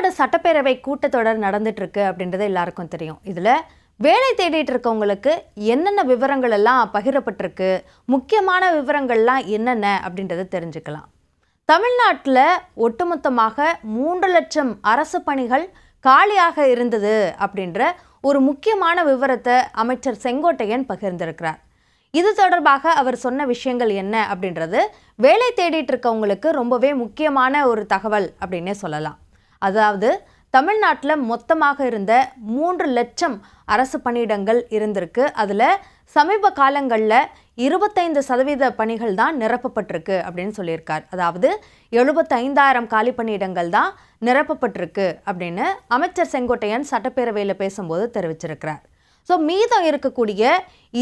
தமிழ்நாடு சட்டப்பேரவை கூட்டத்தொடர் நடந்துட்டு இருக்கு அப்படின்றது எல்லாருக்கும் தெரியும். இதில் வேலை தேடிட்டு இருக்கவங்களுக்கு என்னென்ன விவரங்கள் எல்லாம் பகிரப்பட்டிருக்கு, முக்கியமான விவரங்கள்லாம் என்னென்ன அப்படின்றத தெரிஞ்சுக்கலாம். தமிழ்நாட்டில் ஒட்டுமொத்தமாக 3 லட்சம் அரசு பணிகள் காலியாக இருந்தது அப்படின்ற ஒரு முக்கியமான விவரத்தை அமைச்சர் செங்கோட்டையன் பகிர்ந்திருக்கிறார். இது தொடர்பாக அவர் சொன்ன விஷயங்கள் என்ன அப்படின்றது வேலை தேடிட்டு இருக்கவங்களுக்கு ரொம்பவே முக்கியமான ஒரு தகவல் அப்படின்னே சொல்லலாம். அதாவது தமிழ்நாட்டில் மொத்தமாக இருந்த 3 லட்சம் அரசு பணியிடங்கள் இருந்திருக்கு. அதில் சமீப காலங்களில் 25% பணிகள் தான் நிரப்பப்பட்டிருக்கு அப்படின்னு சொல்லியிருக்கார். அதாவது 75,000 காலி பணியிடங்கள் தான் நிரப்பப்பட்டிருக்கு அப்படின்னு அமைச்சர் செங்கோட்டையன் சட்டப்பேரவையில் பேசும்போது தெரிவிச்சிருக்கிறார். ஸோ மீதம் இருக்கக்கூடிய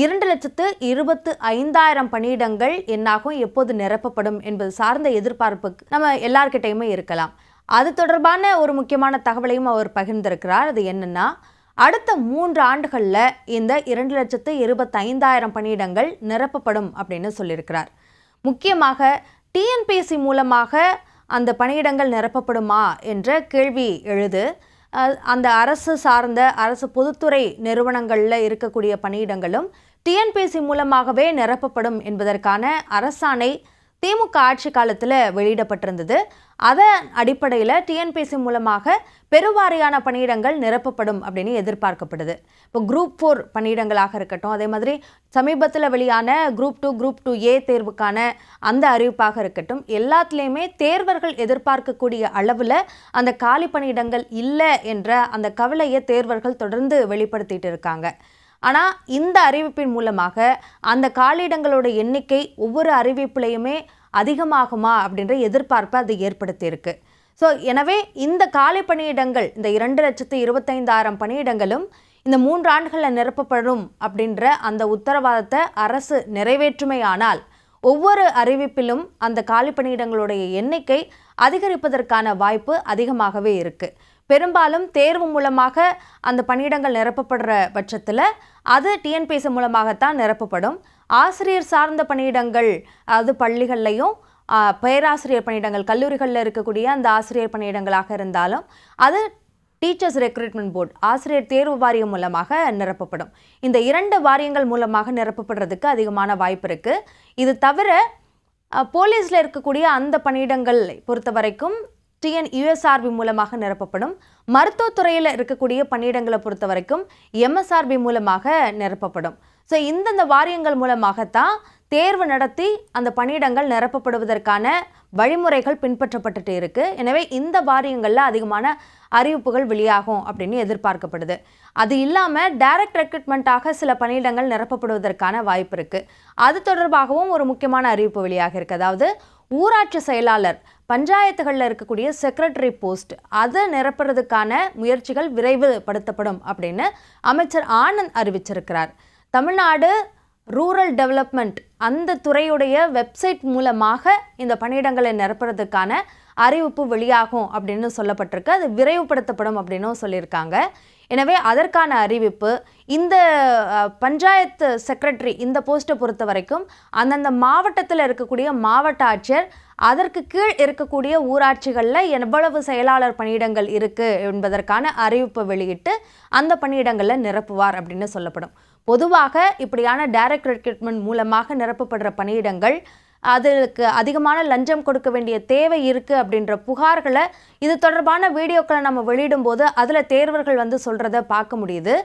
2,25,000 பணியிடங்கள் என்னாகும், எப்போது நிரப்பப்படும் என்பது சார்ந்த எதிர்பார்ப்பு நம்ம எல்லார்கிட்டையுமே இருக்கலாம். அது தொடர்பான ஒரு முக்கியமான தகவலையும் அவர் பகிர்ந்திருக்கிறார். அது என்னன்னா, அடுத்த 3 ஆண்டுகளில் இந்த 2,25,000 பணியிடங்கள் நிரப்பப்படும் அப்படின்னு சொல்லியிருக்கிறார். முக்கியமாக டிஎன்பிஎஸ்சி மூலமாக அந்த பணியிடங்கள் நிரப்பப்படுமா என்ற கேள்வி எழுது. அந்த அரசு சார்ந்த அரசு பொதுத்துறை நிறுவனங்களில் இருக்கக்கூடிய பணியிடங்களும் டிஎன்பிஎஸ்சி மூலமாகவே நிரப்பப்படும் என்பதற்கான அரசாணை திமுக ஆட்சி காலத்தில் வெளியிடப்பட்டிருந்தது. அதன் அடிப்படையில் டிஎன்பிஎஸ்சி மூலமாக பெருவாரியான பணியிடங்கள் நிரப்பப்படும் அப்படின்னு எதிர்பார்க்கப்படுது. இப்போ குரூப் 4 பணியிடங்களாக இருக்கட்டும், அதே மாதிரி சமீபத்தில் வெளியான குரூப் 2 குரூப் 2A தேர்வுக்கான அந்த அறிவிப்பாக இருக்கட்டும், எல்லாத்துலேயுமே தேர்வர்கள் எதிர்பார்க்கக்கூடிய அளவில் அந்த காலி பணியிடங்கள் இல்லை என்ற அந்த கவலையை தேர்வர்கள் தொடர்ந்து வெளிப்படுத்திட்டு இருக்காங்க. ஆனால் இந்த அறிவிப்பின் மூலமாக அந்த காலியிடங்களோட எண்ணிக்கை ஒவ்வொரு அறிவிப்புலையுமே அதிகமாகுமா அப்படின்ற எதிர்பார்ப்பை அது ஏற்படுத்தியிருக்கு. ஸோ எனவே இந்த காலி பணியிடங்கள், இந்த 2,25,000 பணியிடங்களும் இந்த 3 ஆண்டுகளில் நிரப்பப்படும் அப்படின்ற அந்த உத்தரவாதத்தை அரசு நிறைவேற்றுமையானால் ஒவ்வொரு அறிவிப்பிலும் அந்த காலி பணியிடங்களுடைய எண்ணிக்கை அதிகரிப்பதற்கான வாய்ப்பு அதிகமாகவே இருக்குது. பெரும்பாலும் தேர்வு மூலமாக அந்த பணியிடங்கள் நிரப்பப்படுற பட்சத்தில் அது டிஎன்பிஎஸ்சி மூலமாகத்தான் நிரப்பப்படும். ஆசிரியர் சார்ந்த பணியிடங்கள், அதாவது பள்ளிகள்லையும் பேராசிரியர் பணியிடங்கள், கல்லூரிகளில் இருக்கக்கூடிய அந்த ஆசிரியர் பணியிடங்களாக இருந்தாலும் அது டீச்சர்ஸ் ரெக்ரூட்மெண்ட் போர்டு, ஆசிரியர் தேர்வு வாரியம் மூலமாக நிரப்பப்படும். இந்த 2 வாரியங்கள் மூலமாக நிரப்பப்படுறதுக்கு அதிகமான வாய்ப்பு இருக்குது. இது தவிர போலீஸில் இருக்கக்கூடிய அந்த பணியிடங்கள் பொறுத்த வரைக்கும் யுஎஸ்ஆர்பி மூலமாக நிரப்பப்படும். மருத்துவத்துறையில் இருக்கக்கூடிய பணியிடங்களை பொறுத்த வரைக்கும் எம்எஸ்ஆர்பி மூலமாக நிரப்பப்படும். ஸோ இந்தந்த வாரியங்கள் மூலமாகத்தான் தேர்வு நடத்தி அந்த பணியிடங்கள் நிரப்பப்படுவதற்கான வழிமுறைகள் பின்பற்றப்பட்டுட்டு இருக்கு. எனவே இந்த வாரியங்களில் அதிகமான அறிவிப்புகள் வெளியாகும் அப்படின்னு எதிர்பார்க்கப்படுது. அது இல்லாமல் டைரக்ட் ரெக்ரூட்மெண்ட்டாக சில பணியிடங்கள் நிரப்பப்படுவதற்கான வாய்ப்பு இருக்குது. அது தொடர்பாகவும் ஒரு முக்கியமான அறிவிப்பு வெளியாக இருக்குது. அதாவது ஊராட்சி செயலாளர், பஞ்சாயத்துகளில் இருக்கக்கூடிய செக்ரட்டரி போஸ்ட், அதை நிரப்புறதுக்கான முயற்சிகள் விரைவுபடுத்தப்படும் அப்படின்னு அமைச்சர் ஆனந்த் அறிவிச்சிருக்கிறார். தமிழ்நாடு ரூரல் டெவலப்மெண்ட் அந்த துறையுடைய வெப்சைட் மூலமாக இந்த பணியிடங்களை நிரப்புறதுக்கான அறிவிப்பு வெளியாகும் அப்படின்னு சொல்லப்பட்டிருக்கு. அது விரைவுபடுத்தப்படும் அப்படின்னும் சொல்லியிருக்காங்க. எனவே அதற்கான அறிவிப்பு இந்த பஞ்சாயத்து செக்ரட்டரி இந்த போஸ்ட்டை பொறுத்த வரைக்கும் அந்தந்த மாவட்டத்தில் இருக்கக்கூடிய மாவட்ட ஆட்சியர், அதற்கு கீழ் இருக்கக்கூடிய ஊராட்சிகளில் எவ்வளவு செயலாளர் பணியிடங்கள் இருக்குது என்பதற்கான அறிவிப்பை வெளியிட்டு அந்த பணியிடங்களில் நிரப்புவார் அப்படின்னு சொல்லப்படும். பொதுவாக இப்படியான டைரக்ட் ரெக்ரூட்மெண்ட் மூலமாக நிரப்பப்படுற பணியிடங்கள் அதுக்கு அதிகமான லஞ்சம் கொடுக்க வேண்டிய தேவை இருக்குது அப்படின்ற புகார்களை, இது தொடர்பான வீடியோக்களை நம்ம வெளியிடும்போது அதில் தேர்வர்கள் வந்து சொல்கிறத பார்க்க முடியுது.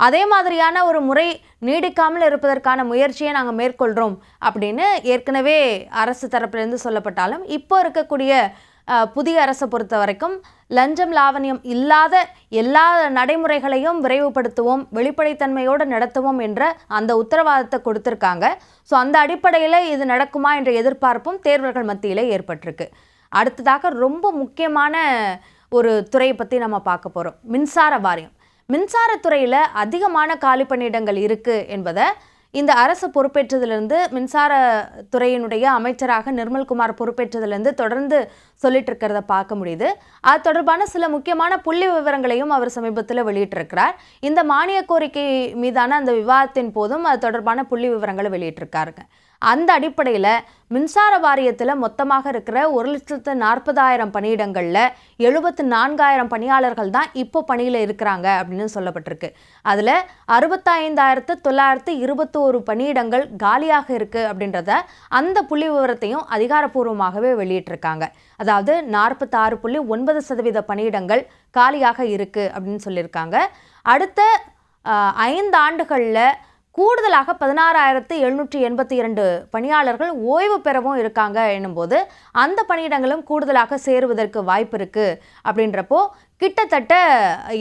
அதே மாதிரியான ஒரு முறை நீடிக்காமல் இருப்பதற்கான முயற்சியை நாங்கள் மேற்கொள்கிறோம் அப்படின்னு ஏற்கனவே அரசு தரப்பிலிருந்து சொல்லப்பட்டாலும், இப்போ இருக்கக்கூடிய புதிய அரசை பொறுத்த வரைக்கும் லஞ்சம் லாவணியம் இல்லாத எல்லா நடைமுறைகளையும் விரைவுபடுத்துவோம், வெளிப்படைத்தன்மையோடு நடத்துவோம் என்ற அந்த உத்தரவாதத்தை கொடுத்துருக்காங்க. ஸோ அந்த அடிப்படையில் இது நடக்குமா என்ற எதிர்பார்ப்பும் தேர்வர்கள் மத்தியிலே ஏற்பட்டிருக்கு. அடுத்ததாக ரொம்ப முக்கியமான ஒரு துறையை பற்றி நம்ம பார்க்க போகிறோம், மின்சார வாரியம். மின்சாரத்துறையில் அதிகமான காலி பணியிடங்கள் இருக்குது என்பதை இந்த அரசு பொறுப்பேற்றதிலிருந்து, மின்சாரத்துறையினுடைய அமைச்சராக நிர்மல்குமார் பொறுப்பேற்றதிலிருந்து தொடர்ந்து சொல்லிட்டு இருக்கிறத பார்க்க முடியுது. அது தொடர்பான சில முக்கியமான புள்ளி விவரங்களையும் அவர் சமீபத்தில் வெளியிட்டிருக்கிறார். இந்த மானிய கோரிக்கை மீதான அந்த விவாதத்தின் போதும் அது தொடர்பான புள்ளி விவரங்களை வெளியிட்டிருக்காருங்க. அந்த அடிப்படையில் மின்சார வாரியத்தில் மொத்தமாக இருக்கிற 1,40,000 பணியிடங்களில் 74,000 பணியாளர்கள் தான் இப்போ பணியில் இருக்கிறாங்க அப்படின்னு சொல்லப்பட்டிருக்கு. அதில் 65,921 பணியிடங்கள் காலியாக இருக்குது அப்படின்றத அந்த புள்ளி விவரத்தையும் அதிகாரப்பூர்வமாகவே வெளியிட்டிருக்காங்க. அதாவது 46.9% பணியிடங்கள் காலியாக இருக்குது அப்படின்னு சொல்லியிருக்காங்க. அடுத்த 5 ஆண்டுகளில் கூடுதலாக 16,782 பணியாளர்கள் ஓய்வு பெறவும் இருக்காங்க என்னும்போது அந்த பணியிடங்களும் கூடுதலாக சேருவதற்கு வாய்ப்பு இருக்குது. அப்படின்றப்போ கிட்டத்தட்ட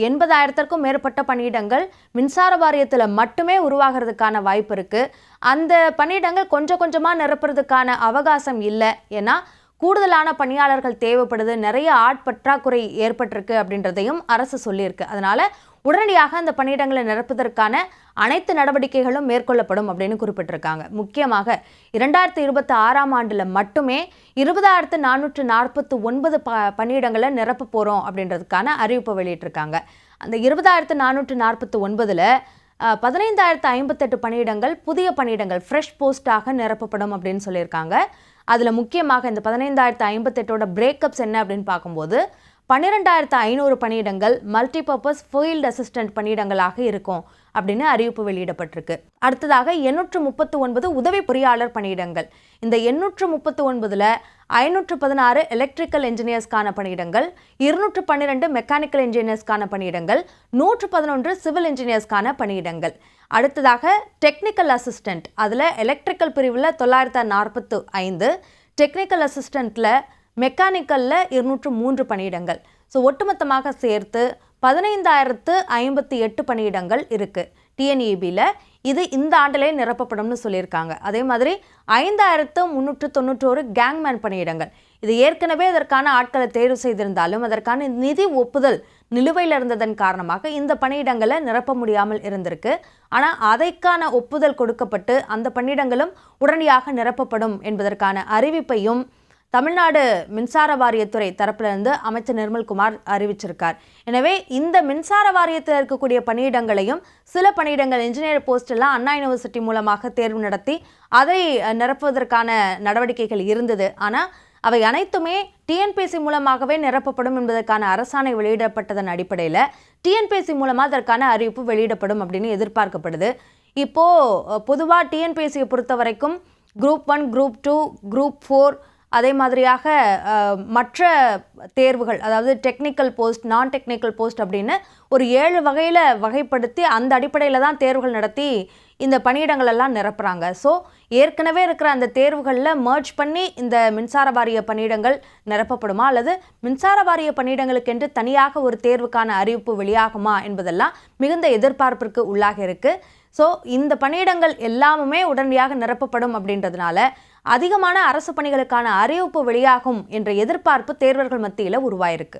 80,000க்கும் மேற்பட்ட பணியிடங்கள் மின்சார வாரியத்தில் மட்டுமே உருவாகிறதுக்கான வாய்ப்பு இருக்குது. அந்த பணியிடங்கள் கொஞ்சம் கொஞ்சமாக நிரப்புறதுக்கான அவகாசம் இல்லை. ஏன்னா கூடுதலான பணியாளர்கள் தேவைப்படுது, நிறைய ஆட்பற்றாக்குறை ஏற்பட்டிருக்கு அப்படின்றதையும் அரசு சொல்லியிருக்கு. அதனால உடனடியாக அந்த பணியிடங்களை நிரப்புவதற்கான அனைத்து நடவடிக்கைகளும் மேற்கொள்ளப்படும் அப்படின்னு குறிப்பிட்டிருக்காங்க. முக்கியமாக 2026ஆம் ஆண்டில் மட்டுமே 20,449 பணியிடங்களை நிரப்ப போகிறோம் அப்படின்றதுக்கான அறிவிப்பை வெளியிட்டிருக்காங்க. அந்த 20,449ல் 15,058 பணியிடங்கள் புதிய பணியிடங்கள் ஃப்ரெஷ் போஸ்டாக நிரப்பப்படும் அப்படின்னு சொல்லியிருக்காங்க. அதில் முக்கியமாக இந்த 15,058ஓட பிரேக்கப்ஸ் என்ன அப்படின்னு பார்க்கும்போது 12,500 பணியிடங்கள் மல்டிபர்பஸ் ஃபீல்ட் அசிஸ்டன்ட் பணியிடங்களாக இருக்கும் அப்படின்னு அறிவிப்பு வெளியிடப்பட்டிருக்கு. அடுத்ததாக 839 உதவி பொறியாளர் பணியிடங்கள். இந்த 839ல் 516 எலக்ட்ரிக்கல் என்ஜினியர்ஸ்க்கான பணியிடங்கள், 212 மெக்கானிக்கல் என்ஜினியர்ஸ்க்கான பணியிடங்கள், 111 சிவில் என்ஜினியர்ஸ்க்கான பணியிடங்கள். அடுத்ததாக டெக்னிக்கல் அசிஸ்டன்ட், அதில் எலக்ட்ரிக்கல் பிரிவில் 945, டெக்னிக்கல் அசிஸ்டண்ட்டில் மெக்கானிக்கலில் 203 பணியிடங்கள். ஸோ ஒட்டுமொத்தமாக சேர்த்து 15,058 பணியிடங்கள் இருக்குது டிஎன்இபியில். இது இந்த ஆண்டிலே நிரப்பப்படும்னு சொல்லியிருக்காங்க. அதே மாதிரி 5,391 கேங்மேன் பணியிடங்கள். இது ஏற்கனவே அதற்கான ஆட்களை தேர்வு செய்திருந்தாலும் அதற்கான நிதி ஒப்புதல் நிலுவையில் இருந்ததன் காரணமாக இந்த பணியிடங்களை நிரப்ப முடியாமல் இருந்திருக்கு. ஆனால் அதைக்கான ஒப்புதல் கொடுக்கப்பட்டு அந்த பணியிடங்களும் உடனடியாக நிரப்பப்படும் என்பதற்கான அறிவிப்பையும் தமிழ்நாடு மின்சார வாரியத்துறை தரப்பிலிருந்து அமைச்சர் நிர்மல்குமார் அறிவிச்சிருக்கார். எனவே இந்த மின்சார வாரியத்தில் இருக்கக்கூடிய பணியிடங்களையும் சில பணியிடங்கள் இன்ஜினியர் போஸ்ட் எல்லாம் அண்ணா யூனிவர்சிட்டி மூலமாக தேர்வு நடத்தி அதை நிரப்புவதற்கான நடவடிக்கைகள் இருந்தது. ஆனால் அவை அனைத்துமே டிஎன்பிஎஸ்சி மூலமாகவே நிரப்பப்படும் என்பதற்கான அரசாணை வெளியிடப்பட்டதன் அடிப்படையில் டிஎன்பிஎஸ்சி மூலமாக அதற்கான அறிவிப்பு வெளியிடப்படும் அப்படின்னு எதிர்பார்க்கப்படுது. இப்போது பொதுவாக டிஎன்பிஎஸ்சியை பொறுத்த வரைக்கும் குரூப் 1, குரூப் 2, குரூப் 4 அதே மாதிரியாக மற்ற தேர்வுகள், அதாவது டெக்னிக்கல் போஸ்ட், நான் டெக்னிக்கல் போஸ்ட் அப்படின்னு ஒரு 7 வகையில் வகைப்படுத்தி அந்த அடிப்படையில் தான் தேர்வுகள் நடத்தி இந்த பணியிடங்கள் எல்லாம் நிரப்புறாங்க. ஸோ ஏற்கனவே இருக்கிற அந்த தேர்வுகளில் மர்ஜ் பண்ணி இந்த மின்சார வாரிய பணியிடங்கள் நிரப்பப்படுமா அல்லது மின்சார வாரிய பணியிடங்களுக்கென்று தனியாக ஒரு தேர்வுக்கான அறிவிப்பு வெளியாகுமா என்பதெல்லாம் மிகுந்த எதிர்பார்ப்பிற்கு உள்ளாக இருக்குது. ஸோ இந்த பணியிடங்கள் எல்லாமுமே உடனடியாக நிரப்பப்படும் அப்படின்றதுனால அதிகமான அரசு பணிகளுக்கான அறிவிப்பு வெளியாகும் என்ற எதிர்பார்ப்பு தேர்வர்கள் மத்தியில் உருவாயிருக்கு.